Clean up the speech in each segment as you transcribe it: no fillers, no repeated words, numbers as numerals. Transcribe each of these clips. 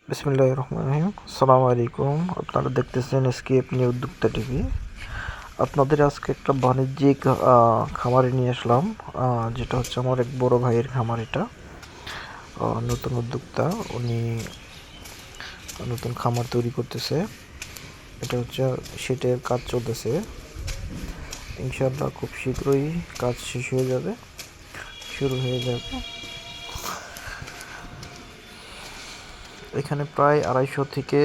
বিসমিল্লাহির রহমানির রহিম। আসসালামু আলাইকুম। আপনারা দেখতেছেন এসকেপ নিউ উদ্যোক্তা টিভি। আপনাদের আজকে একটা বাণিজ্যিক খামারে নিয়ে আসলাম, যেটা হচ্ছে আমার এক বড় ভাইয়ের খামার। এটা নতুন উদ্যোক্তা, উনি নতুন খামার তৈরি করতেছে। এটা হচ্ছে সেটের কাজ চলতেছে। ইনশাআল্লাহ খুব শীঘ্রই কাজ শেষ হয়ে যাবে, শুরু হয়ে যাবে। এখানে প্রায় 250 থেকে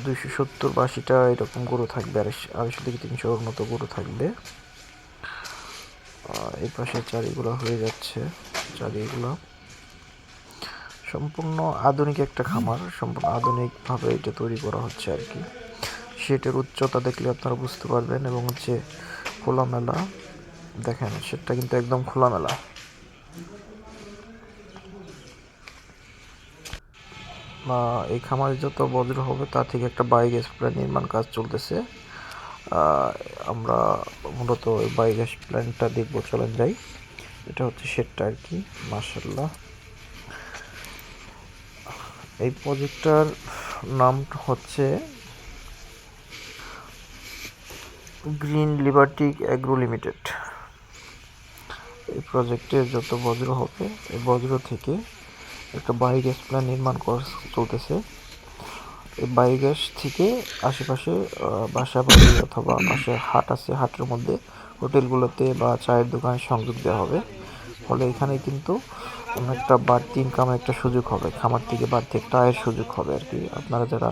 270 বা 80টা এরকম গরু থাকবে। 250 থেকে 300-র মতো গরু থাকবে। এই পাশে চারিগুলো হয়ে যাচ্ছে। চারিগুলো সম্পূর্ণ আধুনিক একটা খামার, সম্পূর্ণ আধুনিকভাবে এটা তৈরি করা হচ্ছে আর কি। সেটের উচ্চতা দেখলে আপনারা বুঝতে পারবেন। এবং হচ্ছে খোলামেলা, দেখেন সেটটা কিন্তু একদম খোলামেলা। এই খামারে যত বজ্র হবে তার থেকে একটা বায়োগ্যাস প্ল্যান্ট নির্মাণ কাজ চলতেছে। আমরা মূলত ওই বায়োগ্যাস প্ল্যান্টটা দেখবো, চলেন যাই। এটা হচ্ছে শেডটা আর কি। মাশাআল্লাহ, এই প্রজেক্টটার নাম হচ্ছে গ্রিন লিবার্টি অ্যাগ্রো লিমিটেড। এই প্রজেক্টে যত বজ্র হবে, এই বজ্র থেকে একটা বায়োগ্যাস প্ল্যান্ট নির্মাণ চলতেছে। এই বায়োগ্যাস থেকে আশেপাশে বাসা বাড়ি অথবা পাশে হাট আছে, হাটের মধ্যে হোটেলগুলোতে বা চায়ের দোকানে সংযোগ দেওয়া হবে। ফলে এখানে কিন্তু অনেকটা বাড়তি ইনকামের একটা সুযোগ হবে, খামার থেকে বাড়তি একটা আয়ের সুযোগ হবে আর কি। আপনারা যারা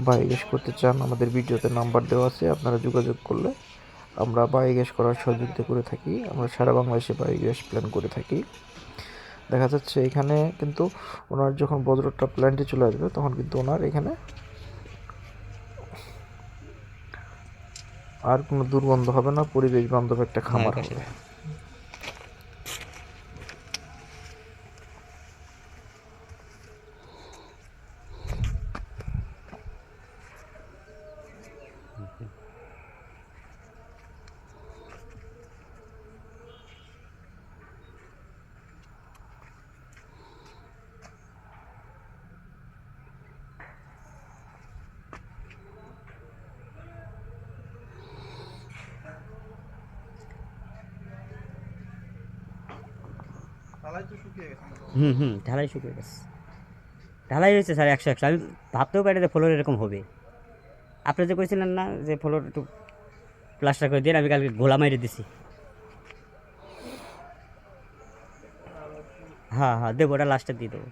বায়োগ্যাস করতে চান, আমাদের ভিডিওতে নাম্বার দেওয়া আছে, আপনারা যোগাযোগ করলে আমরা বায়োগ্যাস করার সহযোগিতা করে থাকি। আমরা সারা বাংলাদেশে বায়োগ্যাস প্ল্যান করে থাকি। দেখা যাচ্ছে এখানে কিন্তু ওনার যখন বজ্রটা প্ল্যান্টে চলে আসবে, তখন কিন্তু ওনার এখানে আর কোনো দুর্গন্ধ হবে না, পরিবেশ বান্ধব একটা খামার হবে। ঢালাই শুকিয়ে গেছে। ঢালাই হয়েছে স্যার 100-100। আমি ভাবতেও পারি যে ফ্লোর এরকম হবে। আপনি যে কইছিলেন না যে ফ্লোর একটু প্লাস্টার করে দিন, আমি কালকে ঘোলা মাইরে দিছি। হ্যাঁ হ্যাঁ, দেবো, ওটা লাস্টে দিয়ে দেবো।